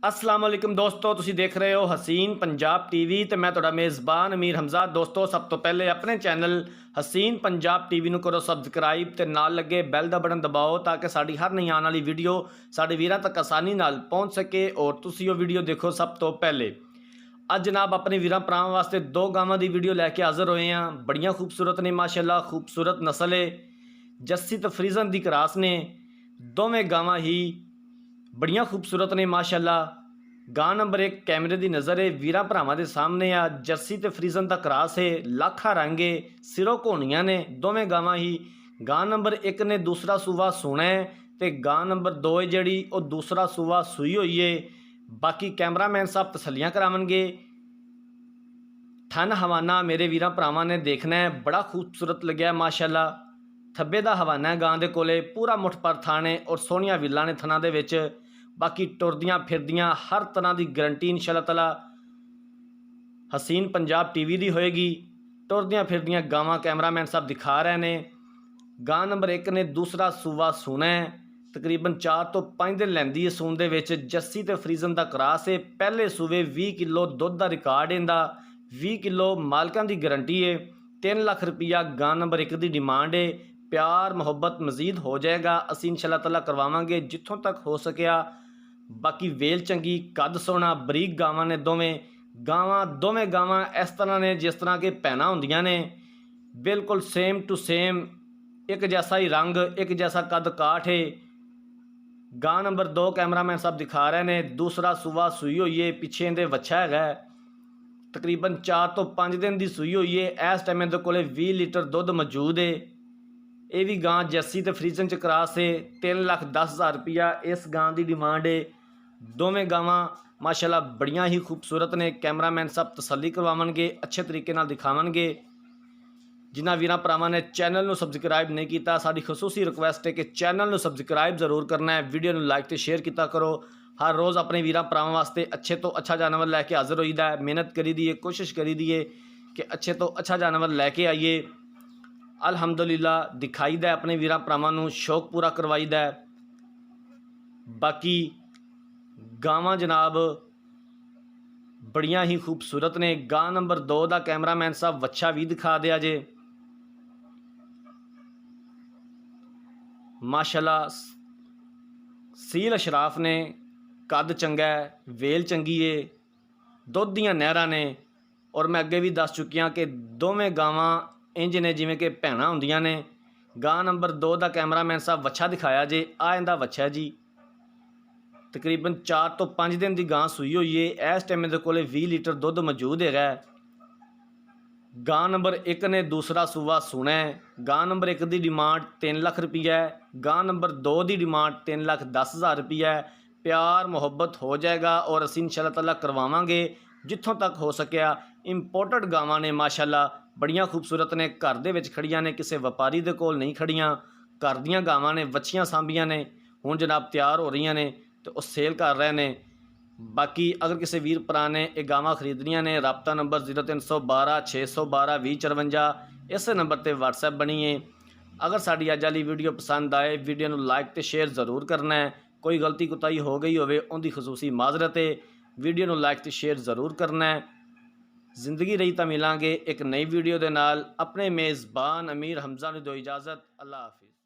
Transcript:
अस्सलाम वालेकुम दोस्तों, तुसी देख रहे हो हसीन पंजाब टीवी तो मैं तुहाडा मेज़बान अमीर हमजा। दोस्तों, सब तो पहले अपने चैनल हसीन पंजाब टीवी नूं करो सबसक्राइब ते नाल लगे बैल दा बटन दबाओ ताकि साडी हर नई आने वाली वीडियो साडे वीरां तक आसानी नाल पहुँच सके और तुसी वो वीडियो देखो सब तो पहले। अज जनाब अपने वीरां भरावां वास्ते दो गावां की वीडियो लैके हाज़र होए हैं। बड़ियां खूबसूरत ने माशाअल्लाह, खूबसूरत नस्ल है। जस्सी तो फ्रीजन की क्रास ने, दोवें गावां ही बड़ियां खूबसूरत ने माशाअल्लाह। गां नंबर 1 कैमरे की नज़र है, वीरां भरावां दे सामने आ। जर्सी तो फ्रीजन का क्रास है, लाखा रंग है, सिरों घोनियां ने दोवें गावां ही। गां नंबर 1 ने दूसरा सूवा सोना है तो गां नंबर 2 है जिहड़ी वो दूसरा सूवा सूई हुई है। बाकी कैमरामैन साहब तसल्लियां करावणगे। थन हवाना मेरे वीरां भरावां ने देखना है, बड़ा खूबसूरत लग्या माशाअल्लाह। थब्बे का हवाना है गां दे कोले, पूरा मुठ पर थान है और सोहणियां विल्लां ने थनां दे विच। बाकी टुरदियां फिरदियां हर तरह की गारंटी इंशाअल्लाह ताला हसीन पंजाब टीवी की होएगी। टुरदियां फिरदियां गावां कैमरामैन साहब दिखा रहे हैं। गां नंबर 1 ने दूसरा सूवा सूना है, तकरीबन 4 तो 5 दिन लैंदी है सून दे विच। जस्सी तो फ्रीजन का क्रास है, पहले सूबे 20 किलो दुध का रिकॉर्ड इहदा, 20 किलो मालकां की गारंटी है। 3 लाख रुपया गां नंबर 1 की डिमांड है। प्यार मुहब्बत मजीद हो जाएगा, असीं इंशाअल्लाह ताला करवावांगे जिथों तक हो सकिया। बाकी वेल चंगी, कद सोहना, बरीक गावां ने दोवें गावां इस तरह ने जिस तरह के भैनां हुंदियां ने, बिल्कुल सेम टू सेम एक जैसा ही रंग, एक जैसा कद काठ है। गां नंबर 2 कैमरामैन साहब दिखा रहे हैं, दूसरा सूवा सूई हुई है, पिछे इहदे वच्छा है, तकरीबन 4 तो 5 दिन की सूई हुई है। इस टाइम इहदे कोले 20 लीटर दुध मौजूद है। ये भी गां जर्सी तो फ्रीजन च क्रास है। 3,10,000 रुपया इस गां की डिमांड है। दोवें गावां माशाअल्लाह बड़ियां ही खूबसूरत ने। कैमरामैन साहब तसल्ली करवावणगे, अच्छे तरीके नाल दिखावणगे। जिन्हां वीरां भरावां ने चैनल नूं सबसक्राइब नहीं किया, साडी खसूसी रिक्वेस्ट है कि चैनल नूं सबसक्राइब जरूर करना है, वीडियो नूं लाइक तो शेयर किया करो। हर रोज़ अपने वीरां भरावां वास्ते अच्छे तो अच्छा जानवर लैके हाज़र होईदा है। मेहनत करी दी है, कोशिश करी दी है कि अच्छे तो अच्छा जानवर लैके आइए। अल्हम्दुलिल्लाह दिखाईदा है, अपने वीरां भरावां नूं शौक पूरा करवाईदा है। बाकी गावां जनाब बड़ियां ही खूबसूरत ने। गां नंबर 2 का कैमरामैन साहब वच्छा भी दिखा दिया जे माशाअल्लाह। सील अशराफ ने, कद चंगा है, वेल चंगी है, दुध दियां नहरां ने। और मैं अगे भी दस चुकिया कि दोवें गावां इंज ने जिवें कि भैणां हुंदियां ने। गां नंबर 2 का कैमरामैन साहब वच्छा दिखाया जे, आ इहदा वच्छा जी। तकरीबन 4 तो 5 दिन की गां सूई हुई है। इस टाइम इहदे कोले 20 लीटर दुध मौजूद है। गां नंबर 1 ने दूसरा सूवा सूना है। गां नंबर 1 की डिमांड 3 लाख रुपया है। गां नंबर 2 की डिमांड 3,10,000 रुपया है। प्यार मुहब्बत हो जाएगा और असीं इंशाअल्लाह ताला करवावांगे जिथों तक हो सकिया। इंपोर्टेड गावां ने माशाअल्लाह, बड़ियां खूबसूरत ने। घर दे विच खड़ियां ने, किसी व्यापारी दे कोल नहीं खड़ियां। घर दियां गावां ने, वच्छियां सांभियां ने, हुण जनाब तैयार हो रही ने तो वह सेल कर रहे हैं। बाकी अगर किसी वीर भरा ने ये गावां खरीदनियां ने, रबता नंबर 0312 612 2054 इस नंबर पर WhatsApp बनी है। अगर साड़ी अज वाली वीडियो पसंद आए, वीडियो नूं लाइक तो शेयर जरूर करना है। कोई गलती कुताही हो गई होवे उनकी खसूसी माजरत है। वीडियो नूं लाइक तो शेयर जरूर करना है। जिंदगी रही तो मिलांगे एक नई वीडियो के नाल। अपने मेज़बान अमीर हमजा नूं दो इजाज़त। अल्लाह हाफिज़।